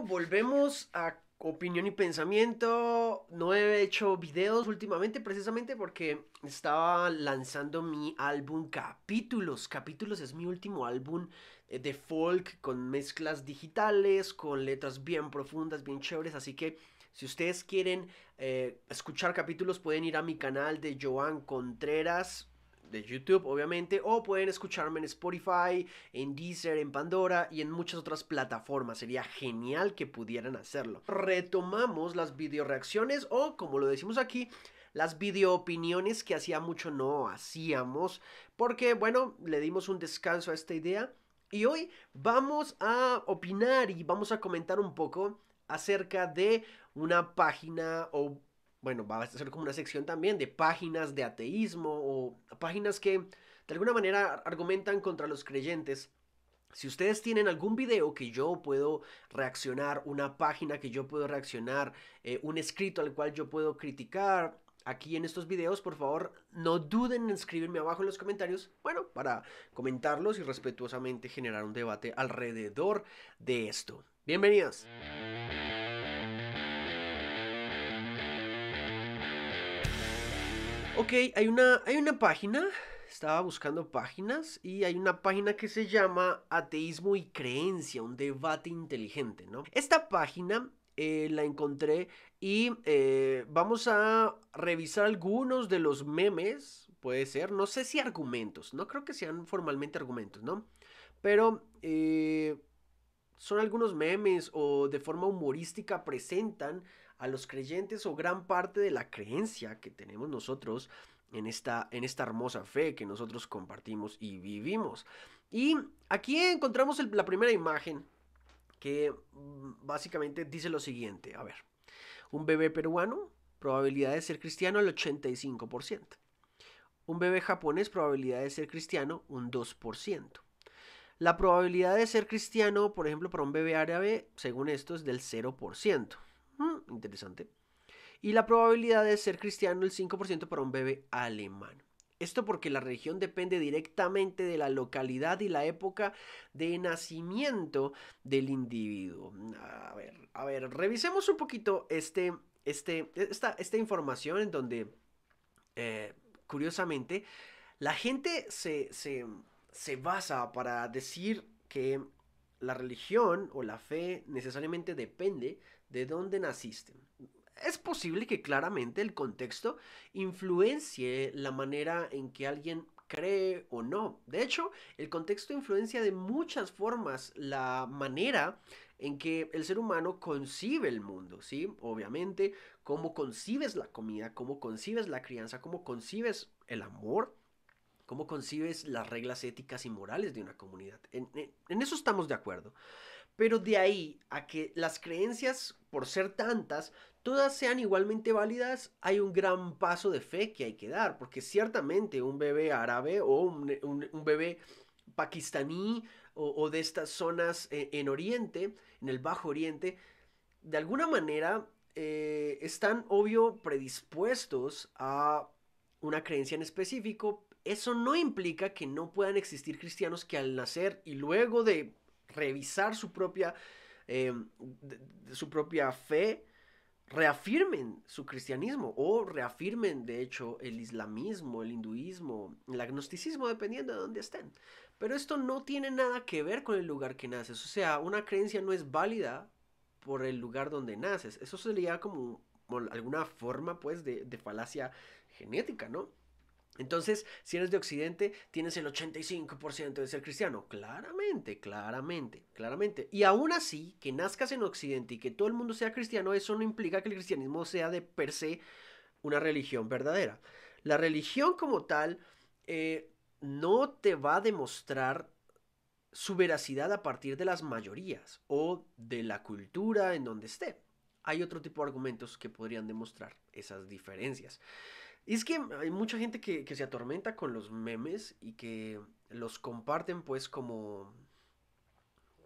bueno, volvemos a opinión y pensamiento. No he hecho videos últimamente precisamente porque estaba lanzando mi álbum Capítulos. Capítulos es mi último álbum de folk con mezclas digitales, con letras bien profundas, bien chéveres. Así que si ustedes quieren escuchar capítulos pueden ir a mi canal de Joan Contreras de YouTube, obviamente, o pueden escucharme en Spotify, en Deezer, en Pandora y en muchas otras plataformas. Sería genial que pudieran hacerlo. Retomamos las video reacciones o, como lo decimos aquí, las video opiniones que hacía mucho no hacíamos, porque, bueno, le dimos un descanso a esta idea. Y hoy vamos a opinar y vamos a comentar un poco acerca de una página o bueno, va a ser como una sección también de páginas de ateísmo o páginas que de alguna manera argumentan contra los creyentes. Si ustedes tienen algún video que yo puedo reaccionar, una página que yo puedo reaccionar, un escrito al cual yo puedo criticar aquí en estos videos, por favor, no duden en escribirme abajo en los comentarios, bueno, para comentarlos y respetuosamente generar un debate alrededor de esto. Bienvenidos. Ok, hay una página, estaba buscando páginas y hay una página que se llama Ateísmo y Creencia, un debate inteligente, ¿no? Esta página la encontré y vamos a revisar algunos de los memes, puede ser, no sé si argumentos, no creo que sean formalmente argumentos, ¿no? Pero son algunos memes o de forma humorística presentan a los creyentes o gran parte de la creencia que tenemos nosotros en esta hermosa fe que nosotros compartimos y vivimos. Y aquí encontramos la primera imagen que básicamente dice lo siguiente, a ver, un bebé peruano, probabilidad de ser cristiano el 85%. Un bebé japonés, probabilidad de ser cristiano un 2%. La probabilidad de ser cristiano, por ejemplo, para un bebé árabe, según esto, es del 0%. Interesante. Y la probabilidad de ser cristiano, el 5% para un bebé alemán. Esto porque la religión depende directamente de la localidad y la época de nacimiento del individuo. A ver, revisemos un poquito esta información en donde, eh, curiosamente, la gente se basa para decir que la religión o la fe necesariamente depende de dónde naciste. Es posible que claramente el contexto influencie la manera en que alguien cree o no. De hecho, el contexto influencia de muchas formas la manera en que el ser humano concibe el mundo, ¿sí? Obviamente, cómo concibes la comida, cómo concibes la crianza, cómo concibes el amor, cómo concibes las reglas éticas y morales de una comunidad. En eso estamos de acuerdo. Pero de ahí a que las creencias, por ser tantas, todas sean igualmente válidas, hay un gran paso de fe que hay que dar. Porque ciertamente un bebé árabe o un bebé pakistaní o de estas zonas en Oriente, en el Bajo Oriente, de alguna manera están obvio predispuestos a una creencia en específico. Eso no implica que no puedan existir cristianos que al nacer y luego de revisar su propia fe, reafirmen su cristianismo o reafirmen de hecho el islamismo, el hinduismo, el agnosticismo, dependiendo de dónde estén. Pero esto no tiene nada que ver con el lugar que naces. O sea, una creencia no es válida por el lugar donde naces. Eso sería como alguna forma pues de falacia genética, ¿no? Entonces, si eres de Occidente, tienes el 85% de ser cristiano. Claramente, claramente, claramente. Y aún así, que nazcas en Occidente y que todo el mundo sea cristiano, eso no implica que el cristianismo sea de per se una religión verdadera. La religión como tal no te va a demostrar su veracidad a partir de las mayorías o de la cultura en donde esté. Hay otro tipo de argumentos que podrían demostrar esas diferencias. Y es que hay mucha gente que se atormenta con los memes y que los comparten pues como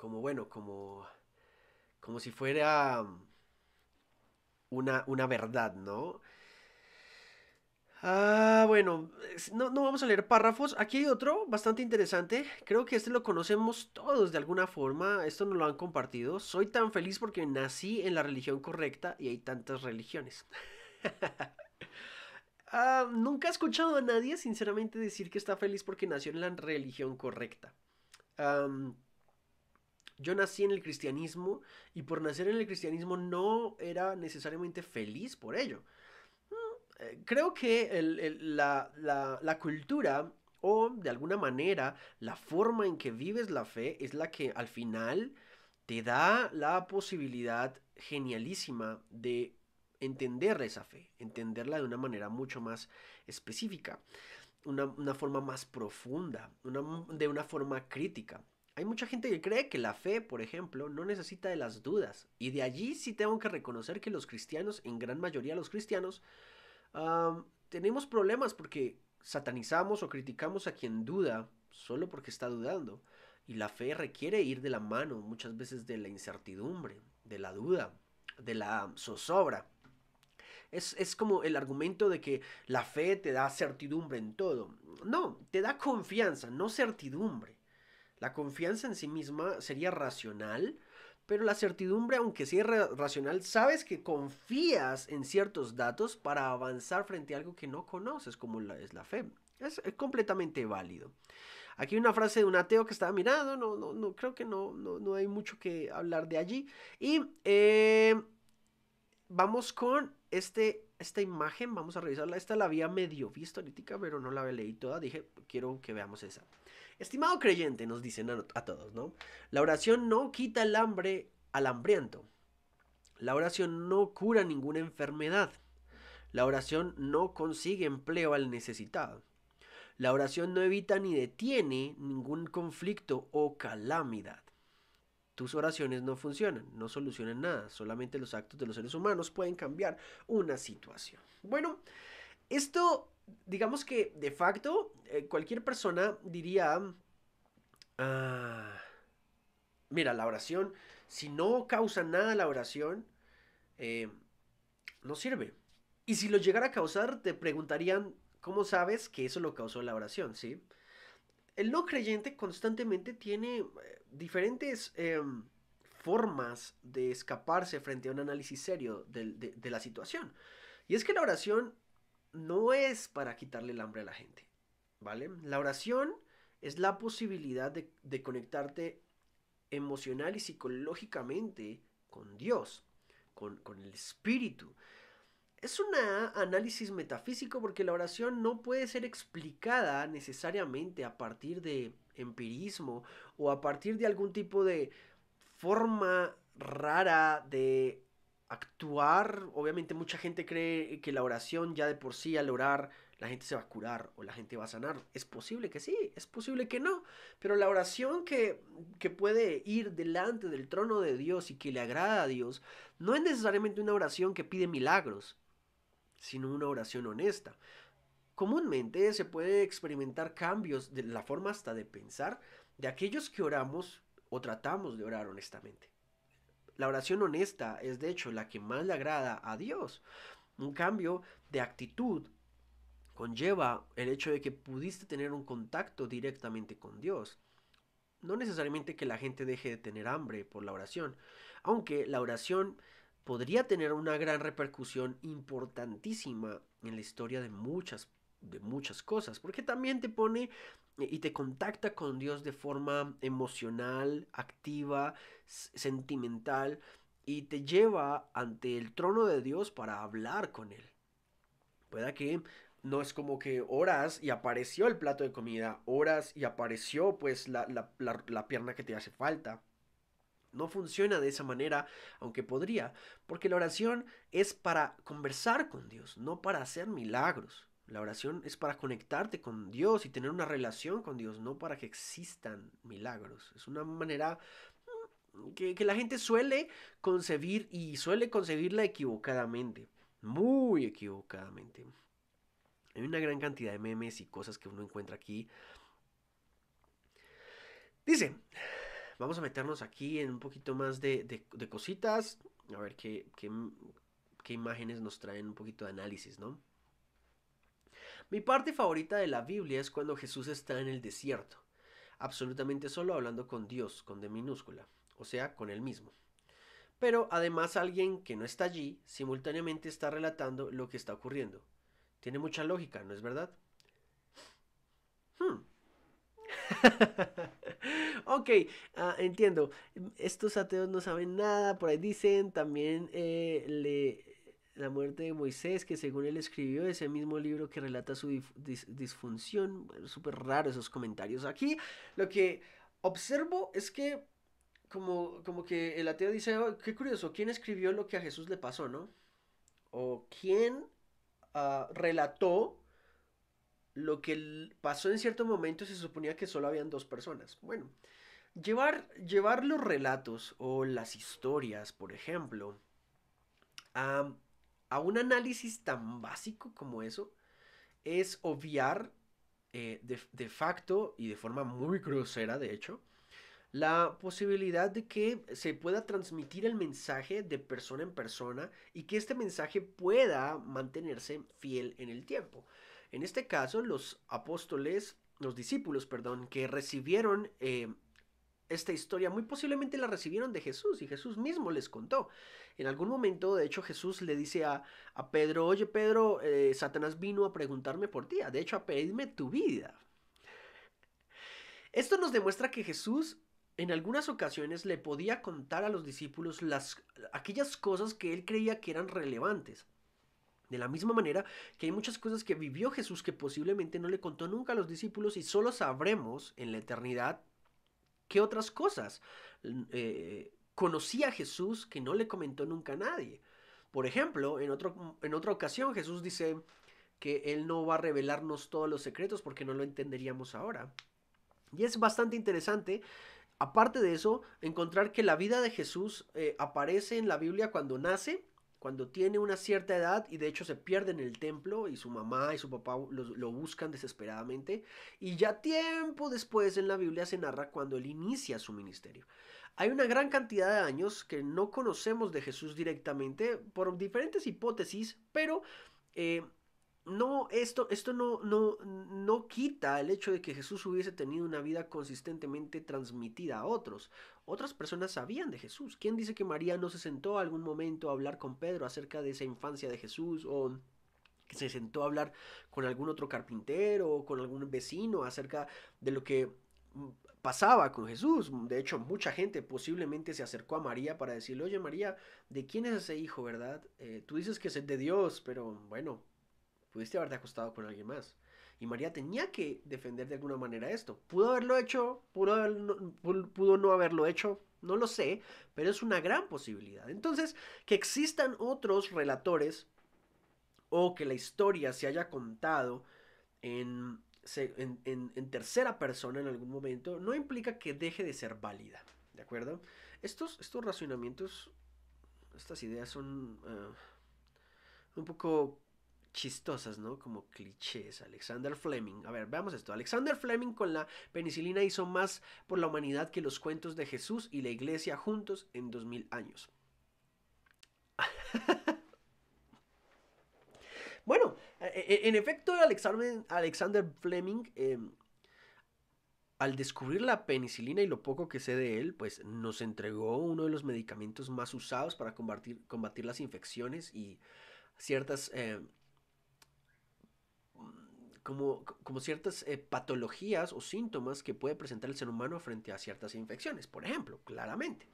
bueno, como si fuera una verdad, ¿no? Bueno, no vamos a leer párrafos. Aquí hay otro bastante interesante. Creo que este lo conocemos todos de alguna forma. Esto nos lo han compartido. Soy tan feliz porque nací en la religión correcta y hay tantas religiones. Nunca he escuchado a nadie, sinceramente, decir que está feliz porque nació en la religión correcta. Am, yo nací en el cristianismo y por nacer en el cristianismo no era necesariamente feliz por ello. Creo que la cultura o de alguna manera la forma en que vives la fe es la que al final te da la posibilidad genialísima de entender esa fe, entenderla de una manera mucho más específica, una forma más profunda, de una forma crítica. Hay mucha gente que cree que la fe, por ejemplo, no necesita de las dudas. Y de allí sí tengo que reconocer que los cristianos, en gran mayoría los cristianos, tenemos problemas porque satanizamos o criticamos a quien duda solo porque está dudando. Y la fe requiere ir de la mano muchas veces de la incertidumbre, de la duda, de la zozobra. Es como el argumento de que la fe te da certidumbre en todo. No, te da confianza, no certidumbre. La confianza en sí misma sería racional, pero la certidumbre, aunque sea racional, sabes que confías en ciertos datos para avanzar frente a algo que no conoces, como es la fe. Es completamente válido. Aquí hay una frase de un ateo que estaba mirando, creo que no hay mucho que hablar de allí. Y vamos con esta imagen, vamos a revisarla. Esta la había medio visto ahorita, pero no la había leído toda. Dije, quiero que veamos esa. Estimado creyente, nos dicen a todos, ¿no? La oración no quita el hambre al hambriento. La oración no cura ninguna enfermedad. La oración no consigue empleo al necesitado. La oración no evita ni detiene ningún conflicto o calamidad. Tus oraciones no funcionan, no solucionan nada, solamente los actos de los seres humanos pueden cambiar una situación. Bueno, esto, digamos que de facto, cualquier persona diría, ah, mira, la oración, si no causa nada la oración, eh, no sirve. Y si lo llegara a causar, te preguntarían, ¿cómo sabes que eso lo causó la oración? ¿Sí? El no creyente constantemente tiene diferentes formas de escaparse frente a un análisis serio de la situación. Y es que la oración no es para quitarle el hambre a la gente, ¿vale? La oración es la posibilidad de conectarte emocional y psicológicamente con Dios, con el Espíritu. Es un análisis metafísico porque la oración no puede ser explicada necesariamente a partir de empirismo o a partir de algún tipo de forma rara de actuar. Obviamente mucha gente cree que la oración ya de por sí al orar la gente se va a curar o la gente va a sanar. Es posible que sí, es posible que no. Pero la oración que puede ir delante del trono de Dios y que le agrada a Dios no es necesariamente una oración que pide milagros, sino una oración honesta. Comúnmente se puede experimentar cambios de la forma hasta de pensar de aquellos que oramos o tratamos de orar honestamente. La oración honesta es de hecho la que más le agrada a Dios. Un cambio de actitud conlleva el hecho de que pudiste tener un contacto directamente con Dios. No necesariamente que la gente deje de tener hambre por la oración, aunque la oración podría tener una gran repercusión importantísima en la historia de muchas cosas, porque también te pone y te contacta con Dios de forma emocional, activa, sentimental, y te lleva ante el trono de Dios para hablar con Él. Pueda que no es como que horas y apareció el plato de comida, horas y apareció pues la pierna que te hace falta. No funciona de esa manera, aunque podría, porque la oración es para conversar con Dios, no para hacer milagros. La oración es para conectarte con Dios y tener una relación con Dios, no para que existan milagros. Es una manera que la gente suele concebir y suele concebirla equivocadamente, muy equivocadamente. Hay una gran cantidad de memes y cosas que uno encuentra aquí. Dice, vamos a meternos aquí en un poquito más de cositas. A ver qué imágenes nos traen un poquito de análisis, ¿no? Mi parte favorita de la Biblia es cuando Jesús está en el desierto, absolutamente solo hablando con Dios, con D minúscula, o sea, con él mismo. Pero además alguien que no está allí simultáneamente está relatando lo que está ocurriendo. Tiene mucha lógica, ¿no es verdad? Hmm. Ok, entiendo. Estos ateos no saben nada, por ahí dicen también la muerte de Moisés, que según él escribió ese mismo libro que relata su disfunción. Bueno, súper raro esos comentarios. Aquí lo que observo es que como que el ateo dice, "Oh, qué curioso, ¿quién escribió lo que a Jesús le pasó, no? O quién relató lo que pasó en cierto momento y se suponía que solo habían dos personas. Bueno, llevar los relatos o las historias, por ejemplo, a, a un análisis tan básico como eso, es obviar de facto y de forma muy grosera, de hecho, la posibilidad de que se pueda transmitir el mensaje de persona en persona y que este mensaje pueda mantenerse fiel en el tiempo. En este caso, los discípulos, perdón, que recibieron esta historia, muy posiblemente la recibieron de Jesús y Jesús mismo les contó. En algún momento, de hecho, Jesús le dice a Pedro, oye Pedro, Satanás vino a preguntarme por ti, de hecho a pedirme tu vida. Esto nos demuestra que Jesús en algunas ocasiones le podía contar a los discípulos aquellas cosas que él creía que eran relevantes. De la misma manera que hay muchas cosas que vivió Jesús que posiblemente no le contó nunca a los discípulos y solo sabremos en la eternidad qué otras cosas conocía Jesús que no le comentó nunca a nadie. Por ejemplo, en otra ocasión Jesús dice que Él no va a revelarnos todos los secretos porque no lo entenderíamos ahora. Y es bastante interesante, aparte de eso, encontrar que la vida de Jesús aparece en la Biblia cuando nace, cuando tiene una cierta edad y de hecho se pierde en el templo y su mamá y su papá lo buscan desesperadamente. Y ya tiempo después en la Biblia se narra cuando él inicia su ministerio. Hay una gran cantidad de años que no conocemos de Jesús directamente por diferentes hipótesis, pero eh, esto no quita el hecho de que Jesús hubiese tenido una vida consistentemente transmitida a otros. Otras personas sabían de Jesús. ¿Quién dice que María no se sentó a algún momento a hablar con Pedro acerca de esa infancia de Jesús? O que se sentó a hablar con algún otro carpintero o con algún vecino acerca de lo que pasaba con Jesús. De hecho, mucha gente posiblemente se acercó a María para decirle, oye María, ¿de quién es ese hijo, verdad? Tú dices que es de Dios, pero bueno, pudiste haberte acostado con alguien más. Y María tenía que defender de alguna manera esto. ¿Pudo haberlo hecho? ¿Pudo no haberlo hecho? No lo sé, pero es una gran posibilidad. Entonces, que existan otros relatores o que la historia se haya contado en tercera persona en algún momento, no implica que deje de ser válida. ¿De acuerdo? Estos racionamientos, estas ideas son un poco chistosas, ¿no? Como clichés. Alexander Fleming. A ver, veamos esto. Alexander Fleming con la penicilina hizo más por la humanidad que los cuentos de Jesús y la iglesia juntos en 2000 años. Bueno, en efecto, Alexander Fleming, al descubrir la penicilina y lo poco que sé de él, pues nos entregó uno de los medicamentos más usados para combatir las infecciones y ciertas como ciertas patologías o síntomas que puede presentar el ser humano frente a ciertas infecciones, por ejemplo, claramente.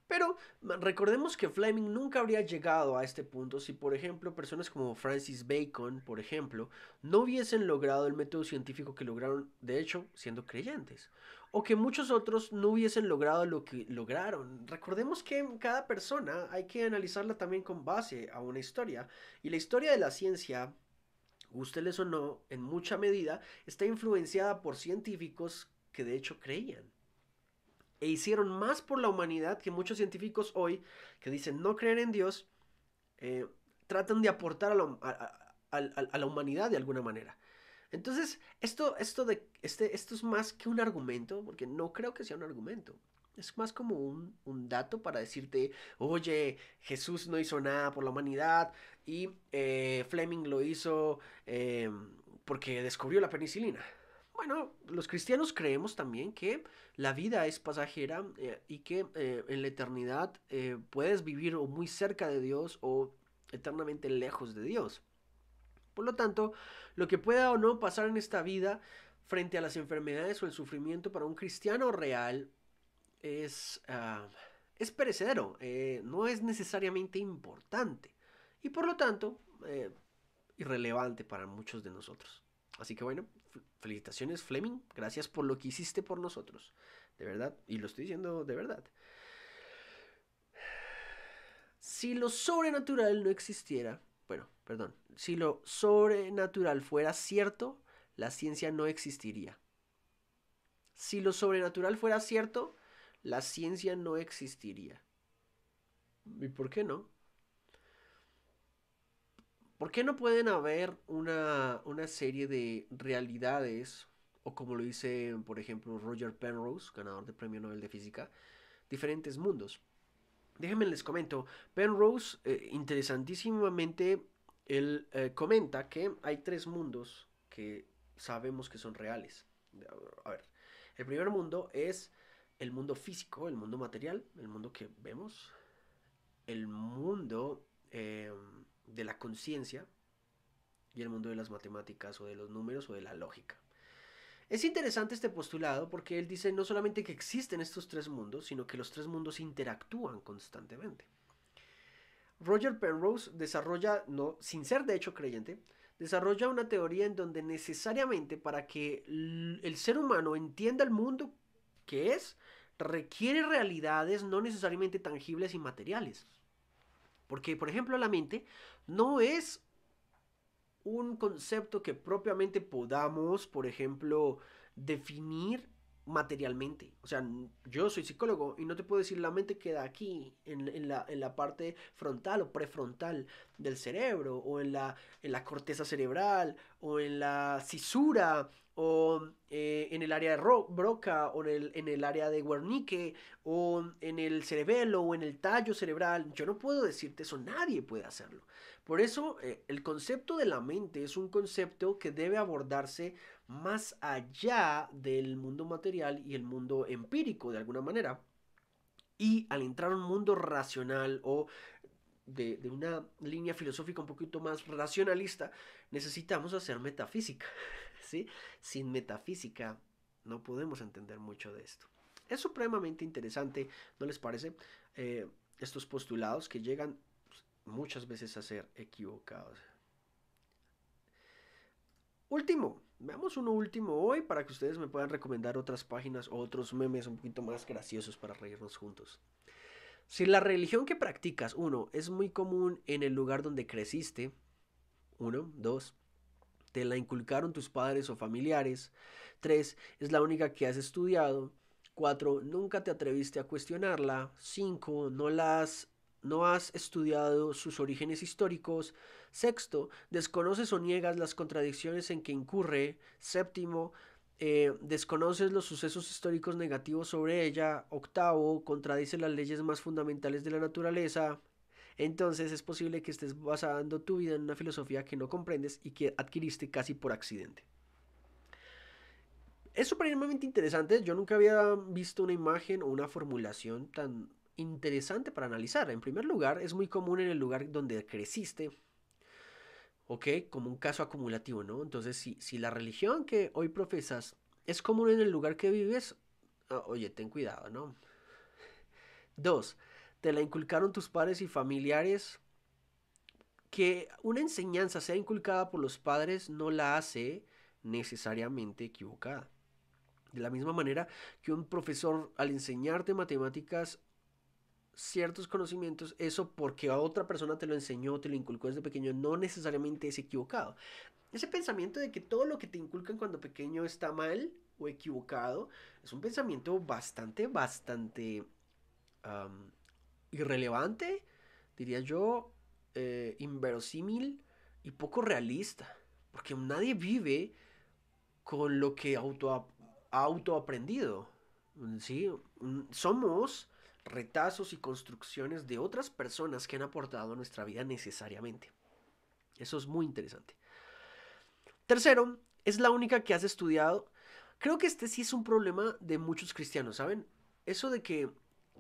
Pero recordemos que Fleming nunca habría llegado a este punto si, por ejemplo, personas como Francis Bacon, por ejemplo, no hubiesen logrado el método científico que lograron, de hecho, siendo creyentes. O que muchos otros no hubiesen logrado lo que lograron. Recordemos que cada persona hay que analizarla también con base a una historia. Y la historia de la ciencia, gústeles o no, en mucha medida está influenciada por científicos que de hecho creían e hicieron más por la humanidad que muchos científicos hoy que dicen no creer en Dios, eh, tratan de aportar a la humanidad de alguna manera. Entonces, esto es más que un argumento, porque no creo que sea un argumento. Es más como un dato para decirte, oye, Jesús no hizo nada por la humanidad y Fleming lo hizo porque descubrió la penicilina. Bueno, los cristianos creemos también que la vida es pasajera y que en la eternidad puedes vivir o muy cerca de Dios o eternamente lejos de Dios. Por lo tanto, lo que pueda o no pasar en esta vida frente a las enfermedades o el sufrimiento para un cristiano real es perecedero, no es necesariamente importante y por lo tanto irrelevante para muchos de nosotros. Así que bueno, felicitaciones Fleming, gracias por lo que hiciste por nosotros, de verdad, y lo estoy diciendo de verdad. Si lo sobrenatural no existiera, bueno, perdón, si lo sobrenatural fuera cierto, la ciencia no existiría. Si lo sobrenatural fuera cierto, la ciencia no existiría. ¿Y por qué no? ¿Por qué no pueden haber una serie de realidades, o como lo dice, por ejemplo, Roger Penrose, ganador del Premio Nobel de Física, diferentes mundos? Déjenme les comento, Penrose, interesantísimamente, él comenta que hay tres mundos que sabemos que son reales. A ver, el primer mundo es el mundo físico, el mundo material, el mundo que vemos, el mundo de la conciencia y el mundo de las matemáticas o de los números o de la lógica. Es interesante este postulado porque él dice no solamente que existen estos tres mundos, sino que los tres mundos interactúan constantemente. Roger Penrose desarrolla, no, sin ser de hecho creyente, desarrolla una teoría en donde necesariamente para que el ser humano entienda el mundo que es, requiere realidades no necesariamente tangibles y materiales. Porque, por ejemplo, la mente no es un concepto que propiamente podamos, por ejemplo, definir materialmente. O sea, yo soy psicólogo y no te puedo decir la mente queda aquí, en la parte frontal o prefrontal del cerebro, o en la corteza cerebral, o en la cisura, o en el área de Broca, o en el área de Wernicke, o en el cerebelo, o en el tallo cerebral. Yo no puedo decirte eso, nadie puede hacerlo. Por eso, el concepto de la mente es un concepto que debe abordarse más allá del mundo material y el mundo empírico de alguna manera. Y al entrar a un mundo racional o de una línea filosófica un poquito más racionalista, necesitamos hacer metafísica. ¿Sí? Sin metafísica no podemos entender mucho de esto. Es supremamente interesante, ¿no les parece? Estos postulados que llegan muchas veces a ser equivocados. Último, veamos uno último hoy para que ustedes me puedan recomendar otras páginas o otros memes un poquito más graciosos para reírnos juntos. Si la religión que practicas, uno, es muy común en el lugar donde creciste, uno, dos, te la inculcaron tus padres o familiares, tres, es la única que has estudiado, cuatro, nunca te atreviste a cuestionarla, cinco, no has estudiado sus orígenes históricos. Sexto, desconoces o niegas las contradicciones en que incurre. Séptimo, desconoces los sucesos históricos negativos sobre ella. Octavo, contradice las leyes más fundamentales de la naturaleza. Entonces es posible que estés basando tu vida en una filosofía que no comprendes y que adquiriste casi por accidente. Es supremamente interesante. Yo nunca había visto una imagen o una formulación tan interesante para analizar. En primer lugar, es muy común en el lugar donde creciste, ¿ok? Como un caso acumulativo, ¿no? Entonces, si la religión que hoy profesas es común en el lugar que vives, oye, ten cuidado, ¿no? Dos, te la inculcaron tus padres y familiares. Que una enseñanza sea inculcada por los padres no la hace necesariamente equivocada. De la misma manera que un profesor al enseñarte matemáticas ciertos conocimientos, eso porque a otra persona te lo enseñó, te lo inculcó desde pequeño, no necesariamente es equivocado. Ese pensamiento de que todo lo que te inculcan cuando pequeño está mal o equivocado, es un pensamiento bastante um, irrelevante, diría yo, inverosímil y poco realista. Porque nadie vive con lo que ha autoaprendido. ¿Sí? Somos retazos y construcciones de otras personas que han aportado a nuestra vida necesariamente. Eso es muy interesante. Tercero, es la única que has estudiado. Creo que este sí es un problema de muchos cristianos, ¿saben? Eso de que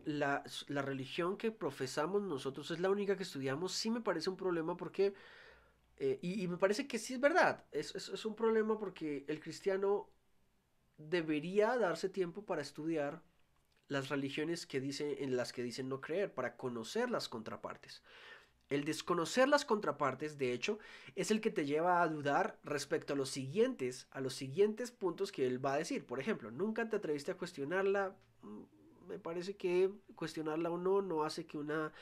la religión que profesamos nosotros es la única que estudiamos, sí me parece un problema porque, y me parece que sí es verdad, es un problema porque el cristiano debería darse tiempo para estudiar las religiones que dicen, en las que dicen no creer, para conocer las contrapartes. El desconocer las contrapartes, de hecho, es el que te lleva a dudar respecto a los siguientes puntos que él va a decir. Por ejemplo, nunca te atreviste a cuestionarla. Me parece que cuestionarla o no no hace que una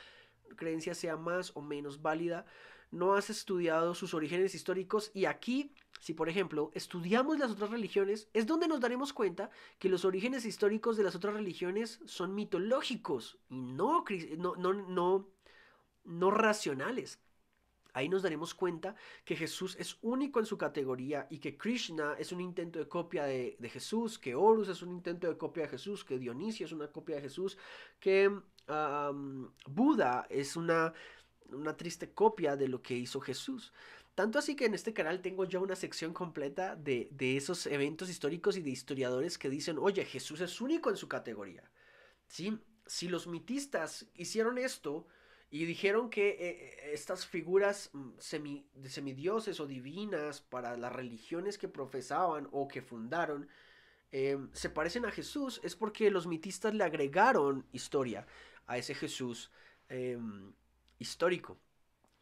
creencia sea más o menos válida. No has estudiado sus orígenes históricos y aquí, si por ejemplo estudiamos las otras religiones, es donde nos daremos cuenta que los orígenes históricos de las otras religiones son mitológicos y no racionales. Ahí nos daremos cuenta que Jesús es único en su categoría y que Krishna es un intento de copia de Jesús, que Horus es un intento de copia de Jesús, que Dionisio es una copia de Jesús, que Buda es una triste copia de lo que hizo Jesús. Tanto así que en este canal tengo ya una sección completa de esos eventos históricos y de historiadores que dicen, oye, Jesús es único en su categoría. ¿Sí? Si los mitistas hicieron esto y dijeron que estas figuras de semidioses o divinas para las religiones que profesaban o que fundaron se parecen a Jesús, es porque los mitistas le agregaron historia a ese Jesús eh, histórico.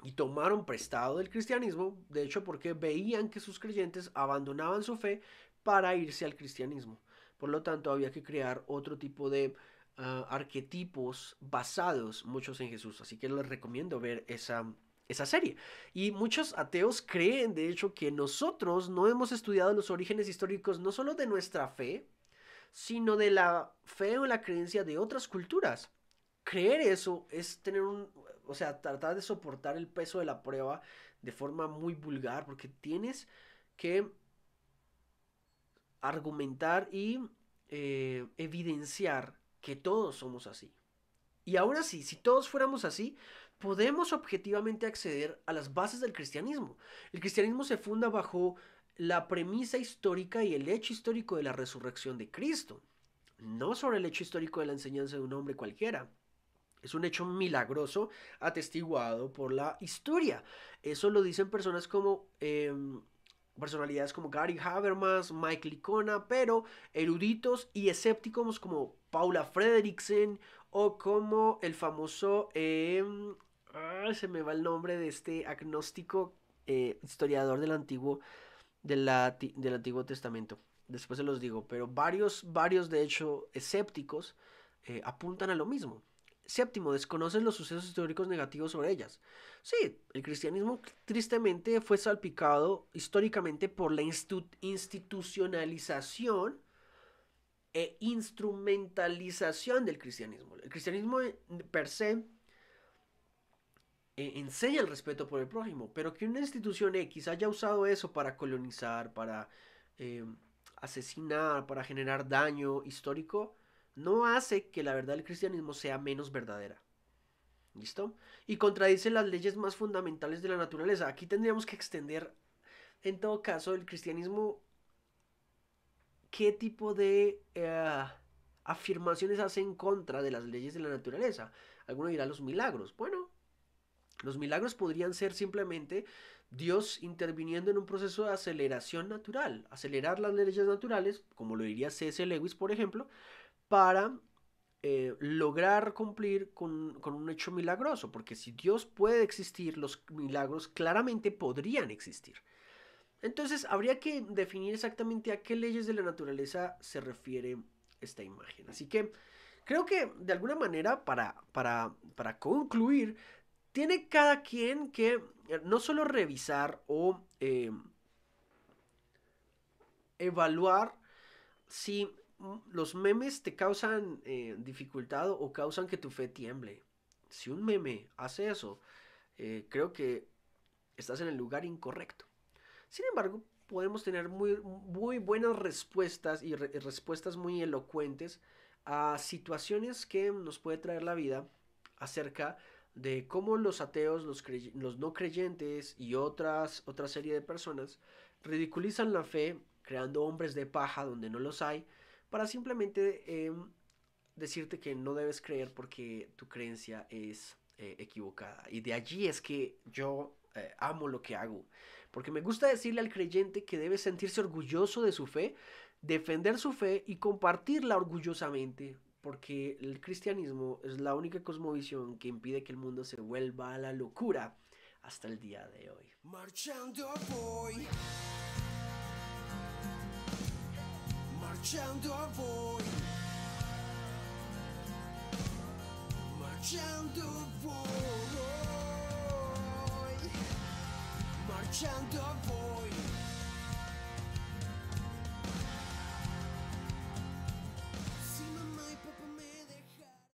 Y tomaron prestado del cristianismo, de hecho porque veían que sus creyentes abandonaban su fe para irse al cristianismo. Por lo tanto, había que crear otro tipo de arquetipos basados muchos en Jesús. Así que les recomiendo ver esa serie. Y muchos ateos creen, de hecho, que nosotros no hemos estudiado los orígenes históricos no solo de nuestra fe, sino de la fe o la creencia de otras culturas. Creer eso es tener o sea, tratar de soportar el peso de la prueba de forma muy vulgar, porque tienes que argumentar y evidenciar que todos somos así. Y ahora sí, si todos fuéramos así, podemos objetivamente acceder a las bases del cristianismo. El cristianismo se funda bajo la premisa histórica y el hecho histórico de la resurrección de Cristo, no sobre el hecho histórico de la enseñanza de un hombre cualquiera. Es un hecho milagroso atestiguado por la historia. Eso lo dicen personas como personalidades como Gary Habermas, Mike Licona, pero eruditos y escépticos como Paula Fredriksen o como el famoso se me va el nombre de este agnóstico historiador del Antiguo Testamento. Después se los digo, pero varios de hecho escépticos apuntan a lo mismo. Séptimo, desconocen los sucesos históricos negativos sobre ellas. Sí, el cristianismo tristemente fue salpicado históricamente por la institucionalización e instrumentalización del cristianismo. El cristianismo per se enseña el respeto por el prójimo, pero que una institución X haya usado eso para colonizar, para eh, asesinar, para generar daño histórico, no hace que la verdad del cristianismo sea menos verdadera. ¿Listo? Y contradice las leyes más fundamentales de la naturaleza. Aquí tendríamos que extender, en todo caso, el cristianismo, qué tipo de afirmaciones hace en contra de las leyes de la naturaleza. Alguno dirá los milagros. Bueno, los milagros podrían ser simplemente Dios interviniendo en un proceso de aceleración natural, acelerar las leyes naturales, como lo diría C.S. Lewis, por ejemplo, para lograr cumplir con un hecho milagroso, porque si Dios puede existir, los milagros claramente podrían existir. Entonces habría que definir exactamente a qué leyes de la naturaleza se refiere esta imagen. Así que creo que de alguna manera, para concluir, tiene cada quien que no solo revisar o evaluar si los memes te causan dificultad o causan que tu fe tiemble. Si un meme hace eso, creo que estás en el lugar incorrecto. Sin embargo, podemos tener muy buenas respuestas y respuestas muy elocuentes a situaciones que nos puede traer la vida acerca de cómo los ateos, los no creyentes y otra serie de personas ridiculizan la fe creando hombres de paja donde no los hay para simplemente decirte que no debes creer porque tu creencia es equivocada. Y de allí es que yo amo lo que hago. Porque me gusta decirle al creyente que debe sentirse orgulloso de su fe, defender su fe y compartirla orgullosamente. Porque el cristianismo es la única cosmovisión que impide que el mundo se vuelva a la locura hasta el día de hoy. Marchando voy, marchando voy, marchando voy, marchando voy.